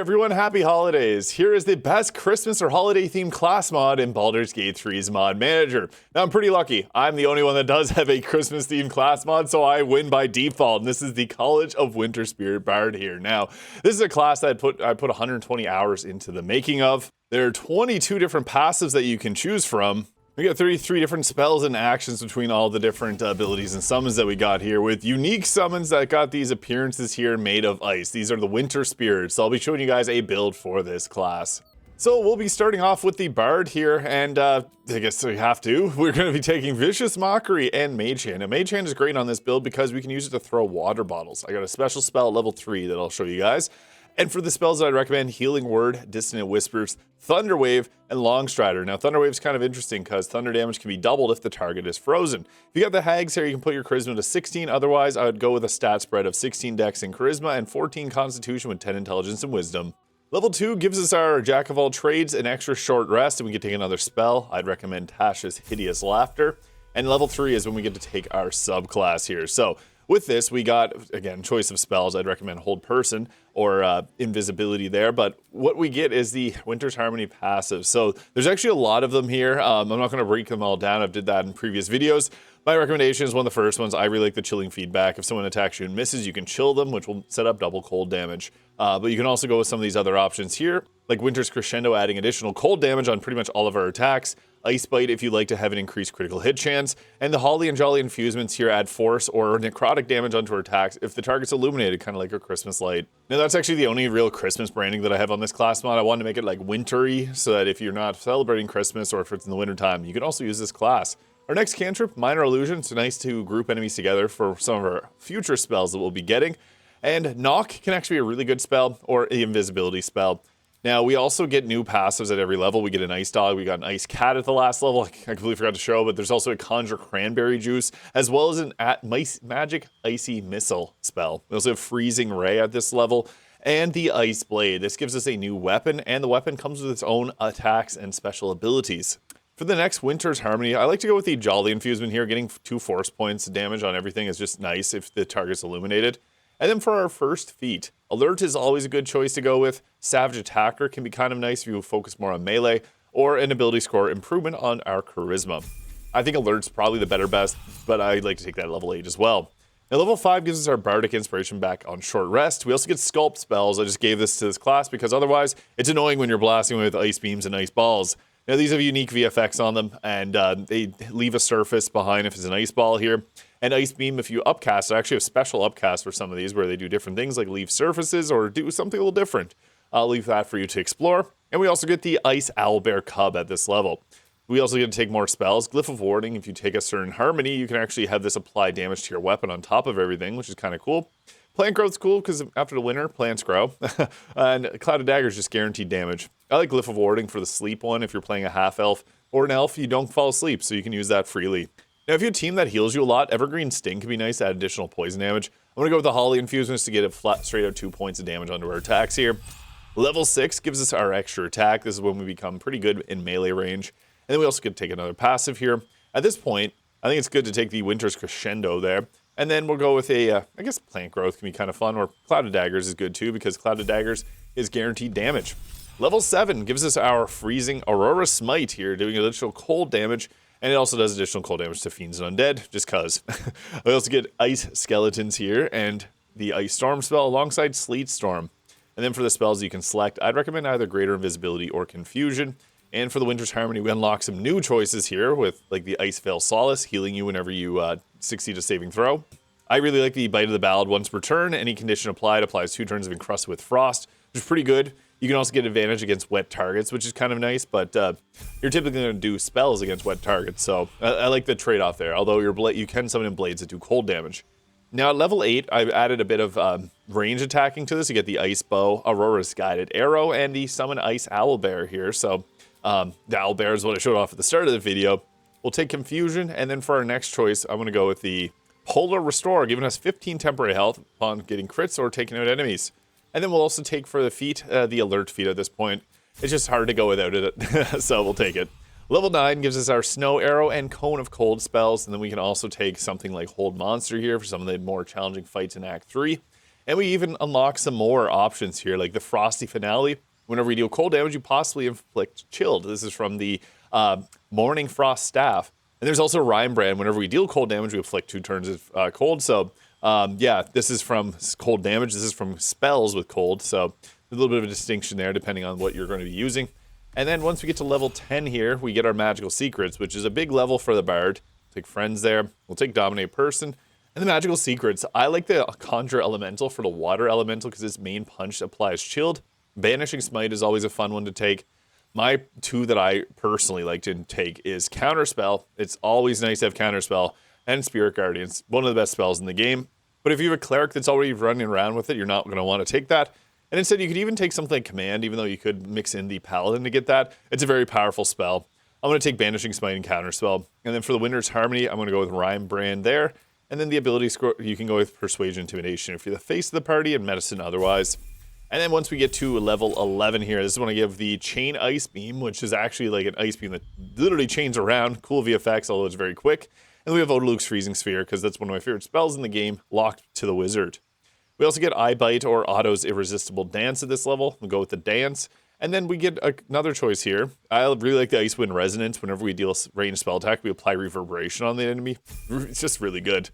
everyone, happy holidays. Here is the best Christmas or holiday themed class mod in Baldur's Gate 3's mod manager. Now I'm pretty lucky. I'm the only one that does have a Christmas themed class mod, so I win by default. And this is the College of Winter Spirit Bard here. Now, this is a class that I put 120 hours into the making of. There are 22 different passives that you can choose from. We got 33 different spells and actions between all the different abilities and summons that we got here, with unique summons that got these appearances here made of ice. These are the Winter Spirits, so I'll be showing you guys a build for this class. So we'll be starting off with the Bard here, and I guess we have to. We're going to be taking Vicious Mockery and Mage Hand. Now, Mage Hand is great on this build because we can use it to throw water bottles. I got a special spell at level 3 that I'll show you guys. And for the spells that I'd recommend, Healing Word, Dissonant Whispers, Thunder Wave, and Long Strider. Now, Thunder Wave is kind of interesting because thunder damage can be doubled if the target is frozen. If you got the Hags here, you can put your Charisma to 16. Otherwise, I would go with a stat spread of 16 Dex and Charisma and 14 Constitution with 10 Intelligence and Wisdom. Level 2 gives us our Jack of all trades an extra short rest, and we can take another spell. I'd recommend Tasha's Hideous Laughter. And level 3 is when we get to take our subclass here. So with this, we got, again, choice of spells. I'd recommend Hold Person or Invisibility there. But what we get is the Winter's Harmony passive. So there's actually a lot of them here. I'm not going to break them all down. I've did that in previous videos. My recommendation is one of the first ones. I really like the Chilling Feedback. If someone attacks you and misses, you can chill them, which will set up double cold damage. But you can also go with some of these other options here, like Winter's Crescendo, adding additional cold damage on pretty much all of our attacks. Ice Bite if you'd like to have an increased critical hit chance. And the Holly and Jolly Infusements here add force or necrotic damage onto our attacks if the target's illuminated, kind of like a Christmas light. Now that's actually the only real Christmas branding that I have on this class mod. I wanted to make it like wintry so that if you're not celebrating Christmas or if it's in the wintertime, you can also use this class. Our next cantrip, Minor Illusion. It's nice to group enemies together for some of our future spells that we'll be getting. And Knock can actually be a really good spell, or the Invisibility spell. Now, we also get new passives at every level. We get an Ice Dog, we got an Ice Cat at the last level. I completely forgot to show, but there's also a Conjure Cranberry Juice, as well as an Magic Icy Missile spell. We also have Freezing Ray at this level, and the Ice Blade. This gives us a new weapon, and the weapon comes with its own attacks and special abilities. For the next Winter's Harmony, I like to go with the Jolly Infusement here. Getting 2 force points of damage on everything is just nice if the target's illuminated. And then for our first feat, Alert is always a good choice to go with. Savage Attacker can be kind of nice if you focus more on melee, or an ability score improvement on our Charisma. I think Alert's probably the better best, but I'd like to take that at level 8 as well. Now level 5 gives us our Bardic Inspiration back on short rest. We also get Sculpt spells. I just gave this to this class because otherwise it's annoying when you're blasting with Ice Beams and Ice Balls. Now these have unique VFX on them, and they leave a surface behind if it's an Ice Ball here. And Ice Beam, if you upcast, I actually have special upcasts for some of these where they do different things like leave surfaces or do something a little different. I'll leave that for you to explore. And we also get the Ice Owlbear Cub at this level. We also get to take more spells. Glyph of Warding, if you take a certain harmony, you can actually have this apply damage to your weapon on top of everything, which is kind of cool. Plant Growth's cool because after the winter, plants grow. And Cloud of Daggers just guaranteed damage. I like Glyph of Warding for the sleep one if you're playing a half-elf or an elf, you don't fall asleep, so you can use that freely. Now, if you have a team that heals you a lot, Evergreen Sting can be nice to add additional poison damage. I'm going to go with the Holly Infusements to get a flat, straight out 2 points of damage onto our attacks here. Level 6 gives us our extra attack. This is when we become pretty good in melee range. And then we also get to take another passive here. At this point, I think it's good to take the Winter's Crescendo there. And then we'll go with I guess Plant Growth can be kind of fun, or Cloud of Daggers is good too, because Cloud of Daggers is guaranteed damage. Level 7 gives us our Freezing Aurora Smite here, doing additional cold damage. And it also does additional cold damage to Fiends and Undead, just cause. We also get Ice Skeletons here, and the Ice Storm spell alongside Sleet Storm. And then for the spells you can select, I'd recommend either Greater Invisibility or Confusion. And for the Winter's Harmony, we unlock some new choices here with like the Ice Veil Solace, healing you whenever you succeed a saving throw. I really like the Bite of the Ballad once per turn. Any condition applied applies 2 turns of Encrusted with Frost, which is pretty good. You can also get advantage against wet targets, which is kind of nice, but you're typically going to do spells against wet targets, so I like the trade-off there, although you can summon in blades that do cold damage. Now at level 8, I've added a bit of range attacking to this. You get the Ice Bow, Aurora's Guided Arrow, and the Summon Ice Owlbear here, so the Owlbear is what I showed off at the start of the video. We'll take Confusion, and then for our next choice, I'm going to go with the Polar Restore, giving us 15 temporary health upon getting crits or taking out enemies. And then we'll also take for the feat, the Alert feat at this point. It's just hard to go without it, so we'll take it. Level 9 gives us our Snow Arrow and Cone of Cold spells, and then we can also take something like Hold Monster here for some of the more challenging fights in Act 3. And we even unlock some more options here, like the Frosty Finale. Whenever you deal cold damage, you possibly inflict chilled. This is from the Morning Frost Staff. And there's also Rhyme Brand. Whenever we deal cold damage, we inflict 2 turns of cold. So, yeah, this is from cold damage. This is from spells with cold. So, a little bit of a distinction there depending on what you're going to be using. And then once we get to level 10 here, we get our Magical Secrets, which is a big level for the Bard. Take Friends there. We'll take Dominate Person. And the Magical Secrets, I like the Conjure Elemental for the Water Elemental because its main punch applies chilled. Banishing Smite is always a fun one to take. My 2 that I personally like to take is Counterspell. It's always nice to have Counterspell, and Spirit Guardians, one of the best spells in the game. But if you have a Cleric that's already running around with it, you're not going to want to take that. And instead, you could even take something like Command, even though you could mix in the Paladin to get that. It's a very powerful spell. I'm going to take Banishing Smite and Counterspell. And then for the Winter's Harmony, I'm going to go with Rhyme Brand there. And then the ability score, you can go with Persuasion, Intimidation if you're the face of the party, and Medicine otherwise. And then once we get to level 11 here, this is when I give the Chain Ice Beam, which is actually like an ice beam that literally chains around. Cool VFX, although it's very quick. And then we have Odaluke's Freezing Sphere, because that's one of my favorite spells in the game, locked to the wizard. We also get Eye Bite or Otto's Irresistible Dance at this level. We'll go with the Dance. And then we get another choice here. I really like the Icewind Resonance. Whenever we deal a ranged spell attack, we apply Reverberation on the enemy. It's just really good.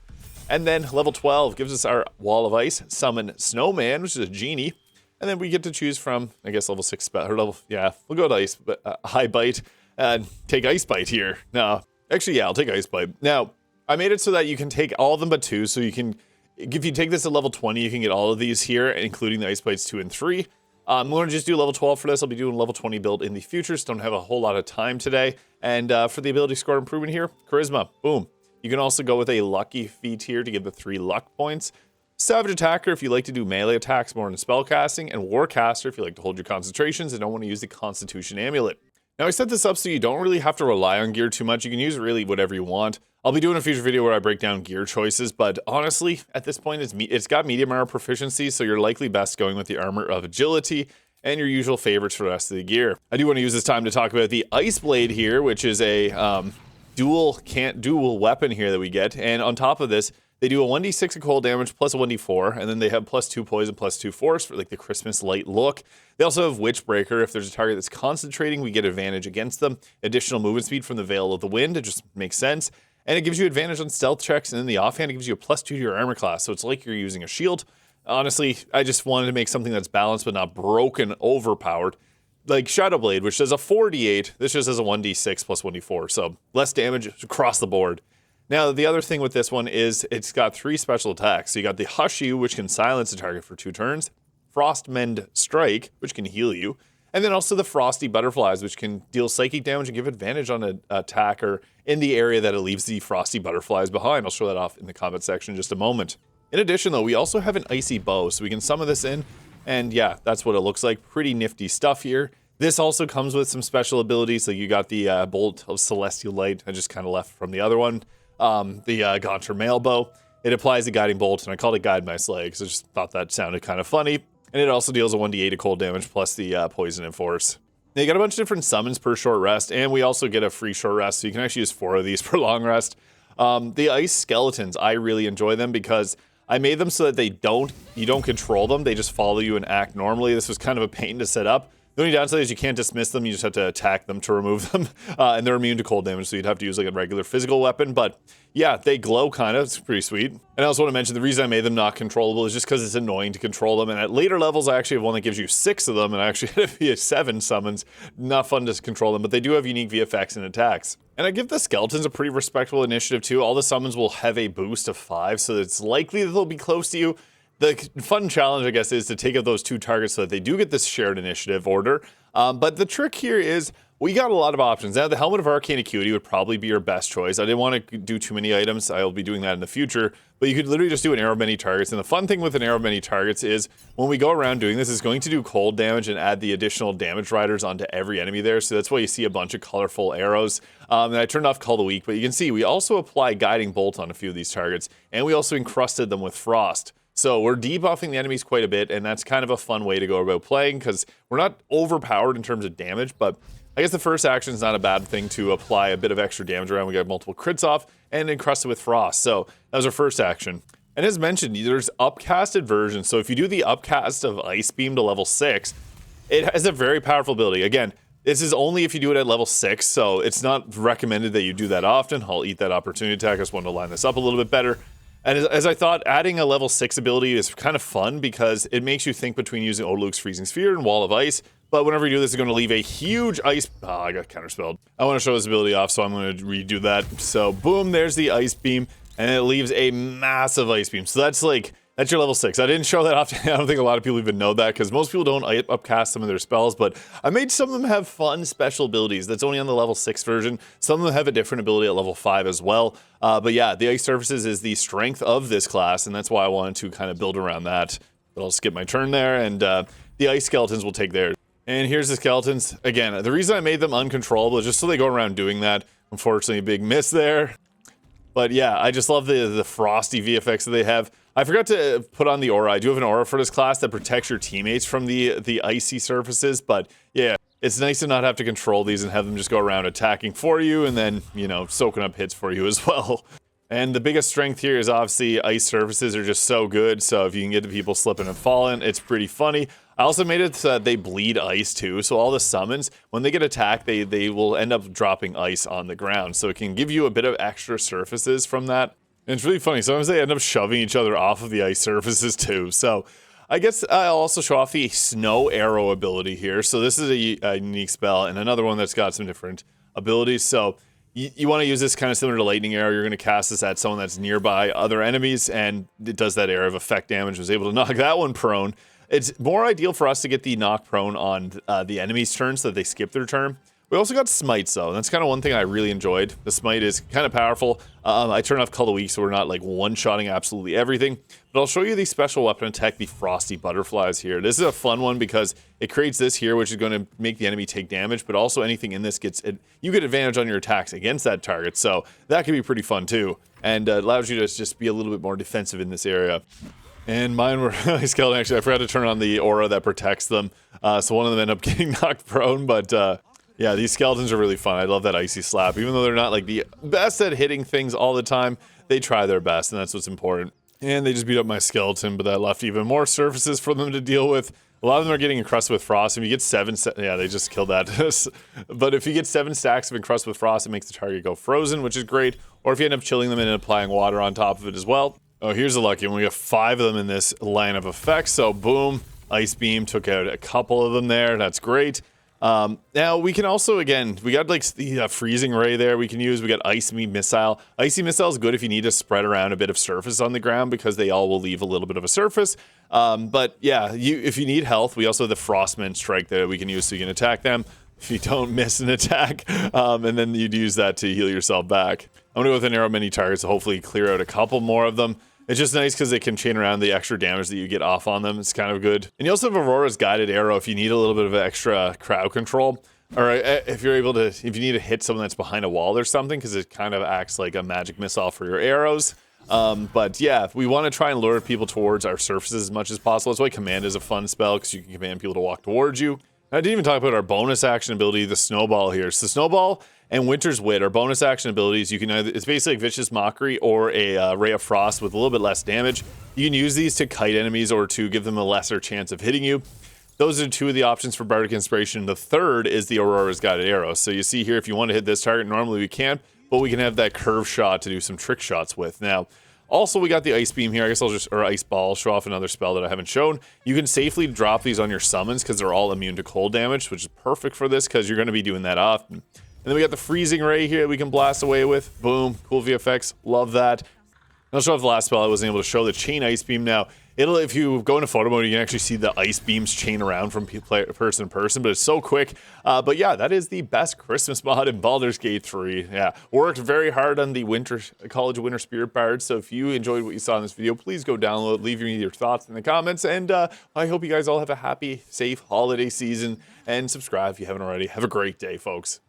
And then level 12 gives us our Wall of Ice, Summon Snowman, which is a genie. And then we get to choose from, I guess, level 6 spell, or level, yeah, we'll go to Ice, but High Bite, and take Ice Bite here. No, actually, yeah, I'll take Ice Bite. Now, I made it so that you can take all of them but 2, so you can, if you take this at level 20, you can get all of these here, including the Ice Bites 2 and 3. I'm going to just do level 12 for this. I'll be doing level 20 build in the future, so don't have a whole lot of time today. And for the ability score improvement here, Charisma, boom. You can also go with a Lucky feat here to get the 3 luck points. Savage Attacker if you like to do melee attacks more than spellcasting, and Warcaster if you like to hold your concentrations and don't want to use the Constitution Amulet. Now I set this up so you don't really have to rely on gear too much. You can use really whatever you want. I'll be doing a future video where I break down gear choices, but honestly, at this point, it's got medium armor proficiency, so you're likely best going with the Armor of Agility and your usual favorites for the rest of the gear. I do want to use this time to talk about the Ice Blade here, which is a dual weapon here that we get, and on top of this, they do a 1d6 of cold damage plus a 1d4, and then they have +2 poison, +2 force for like the Christmas light look. They also have Witchbreaker. If there's a target that's concentrating, we get advantage against them. Additional movement speed from the Veil of the Wind, it just makes sense. And it gives you advantage on stealth checks, and then the offhand, it gives you a +2 to your armor class, so it's like you're using a shield. Honestly, I just wanted to make something that's balanced but not broken, overpowered. Like Shadowblade, which does a 4d8, this just has a 1d6 plus 1d4, so less damage across the board. Now, the other thing with this one is it's got 3 special attacks. So you got the Hush You, which can silence a target for 2 turns, Frostmend Strike, which can heal you, and then also the Frosty Butterflies, which can deal psychic damage and give advantage on an attacker in the area that it leaves the Frosty Butterflies behind. I'll show that off in the comment section in just a moment. In addition, though, we also have an Icy Bow, so we can summon this in, and yeah, that's what it looks like. Pretty nifty stuff here. This also comes with some special abilities, like you got the Bolt of Celestial Light, I just kind of left from the other one. The Gaunter Mail Bow. It applies a Guiding Bolt, and I called it Guide My Sleigh because I just thought that sounded kind of funny. And it also deals a 1d8 of cold damage plus the poison and force. Now you got a bunch of different summons per short rest, and we also get a free short rest, so you can actually use 4 of these per long rest. The Ice Skeletons, I really enjoy them because I made them so that you don't control them, they just follow you and act normally. This was kind of a pain to set up. The only downside is you can't dismiss them, you just have to attack them to remove them, and they're immune to cold damage, so you'd have to use like a regular physical weapon, but yeah, they glow kind of, it's pretty sweet. And I also want to mention the reason I made them not controllable is just because it's annoying to control them, and at later levels I actually have one that gives you 6 of them, and I actually had to be 7 summons. Not fun to control them, but they do have unique VFX and attacks. And I give the Skeletons a pretty respectable initiative too. All the summons will have a boost of 5, so it's likely that they'll be close to you. The fun challenge, I guess, is to take out those 2 targets so that they do get this shared initiative order. But the trick here is we got a lot of options. Now, the Helmet of Arcane Acuity would probably be your best choice. I didn't want to do too many items. I'll be doing that in the future. But you could literally just do an arrow of many targets. And the fun thing with an arrow of many targets is when we go around doing this, it's going to do cold damage and add the additional damage riders onto every enemy there. So that's why you see a bunch of colorful arrows. And I turned off Call the Weak, but you can see we also apply Guiding Bolt on a few of these targets. And we also encrusted them with Frost. So we're debuffing the enemies quite a bit, and that's kind of a fun way to go about playing because we're not overpowered in terms of damage, but I guess the first action is not a bad thing to apply a bit of extra damage around. We got multiple crits off and encrusted with Frost. So that was our first action. And as mentioned, there's upcasted versions. So if you do the upcast of Ice Beam to level 6, it has a very powerful ability. Again, this is only if you do it at level 6, so it's not recommended that you do that often. I'll eat that opportunity attack. I just wanted to line this up a little bit better. And as I thought, adding a level 6 ability is kind of fun because it makes you think between using Odaluk's Freezing Sphere and Wall of Ice. But whenever you do this, it's going to leave a huge ice... Oh, I got counterspelled. I want to show this ability off, so I'm going to redo that. So, boom, there's the Ice Beam, and it leaves a massive Ice Beam. So that's your level 6. I didn't show that off. I don't think a lot of people even know that, because most people don't upcast some of their spells, but I made some of them have fun special abilities. That's only on the level 6 version. Some of them have a different ability at level 5 as well. But yeah, the Ice Surfaces is the strength of this class, and that's why I wanted to kind of build around that. But I'll skip my turn there, and the Ice Skeletons will take theirs. And here's the Skeletons. Again, the reason I made them uncontrollable is just so they go around doing that. Unfortunately, a big miss there. But yeah, I just love the frosty VFX that they have. I forgot to put on the aura. I do have an aura for this class that protects your teammates from the icy surfaces, but yeah, it's nice to not have to control these and have them just go around attacking for you and then, you know, soaking up hits for you as well. And the biggest strength here is obviously ice surfaces are just so good, so if you can get the people slipping and falling, it's pretty funny. I also made it so that they bleed ice too, so all the summons, when they get attacked, they will end up dropping ice on the ground, so it can give you a bit of extra surfaces from that. And it's really funny, sometimes they end up shoving each other off of the ice surfaces too, so I guess I'll also show off the Snow Arrow ability here. So this is a unique spell, and another one that's got some different abilities, so you want to use this kind of similar to Lightning Arrow. You're going to cast this at someone that's nearby other enemies, and it does that area of effect damage. Was able to knock that one prone. It's more ideal for us to get the knock prone on the enemy's turn so that they skip their turn. We also got Smites, though. That's kind of one thing I really enjoyed. The Smite is kind of powerful. I turn off Call of Week, so we're not like one-shotting absolutely everything. But I'll show you the special weapon attack, the Frosty Butterflies here. This is a fun one because it creates this here, which is going to make the enemy take damage, but also anything in this you get advantage on your attacks against that target. So that can be pretty fun too, and allows you to just be a little bit more defensive in this area. And mine were skeleton. Actually, I forgot to turn on the aura that protects them, so one of them ended up getting knocked prone, but yeah, these skeletons are really fun. I love that icy slap. Even though they're not like the best at hitting things all the time, they try their best, and that's what's important. And they just beat up my skeleton, but that left even more surfaces for them to deal with. A lot of them are getting encrusted with frost. If you get yeah, they just killed that. But if you get 7 stacks of encrusted with frost, it makes the target go frozen, which is great. Or if you end up chilling them and applying water on top of it as well. Oh, here's the lucky one. We have 5 of them in this line of effects. So boom, Ice Beam took out a couple of them there. That's great. Now we can also, again, we got like the freezing ray there we can use. We got Icy Missile. Icy Missile is good if you need to spread around a bit of surface on the ground because they all will leave a little bit of a surface. But yeah, if you need health, we also have the Frostman Strike that we can use so you can attack them if you don't miss an attack. And then you'd use that to heal yourself back. I'm gonna go with an arrow many targets to hopefully clear out a couple more of them. It's just nice because they can chain around the extra damage that you get off on them. It's kind of good. And you also have Aurora's Guided Arrow if you need a little bit of extra crowd control. Or if you're able to, if you need to hit someone that's behind a wall or something, because it kind of acts like a magic missile for your arrows. But yeah, we want to try and lure people towards our surfaces as much as possible. That's why Command is a fun spell, because you can command people to walk towards you. And I didn't even talk about our bonus action ability, the Snowball here. So Snowball and Winter's Wit are bonus action abilities. You can either, it's basically like Vicious Mockery or a Ray of Frost with a little bit less damage. You can use these to kite enemies or to give them a lesser chance of hitting you. Those are 2 of the options for Bardic Inspiration. The third is the Aurora's Guided Arrow. So you see here, if you want to hit this target, normally we can't, but we can have that curve shot to do some trick shots with. Now, also we got the Ice Beam here. I guess or Ice Ball, show off another spell that I haven't shown. You can safely drop these on your summons because they're all immune to cold damage, which is perfect for this because you're going to be doing that often. And then we got the Freezing Ray here that we can blast away with. Boom, cool VFX, love that. I'll show off the last spell I wasn't able to show, the Chain Ice Beam. Now, if you go into photo mode, you can actually see the ice beams chain around from person to person, but it's so quick. But yeah, that is the best Christmas mod in Baldur's Gate 3. Yeah, worked very hard on the College of Winter Spirit Bard, so if you enjoyed what you saw in this video, please go download, leave me your thoughts in the comments, and I hope you guys all have a happy, safe holiday season, and subscribe if you haven't already. Have a great day, folks.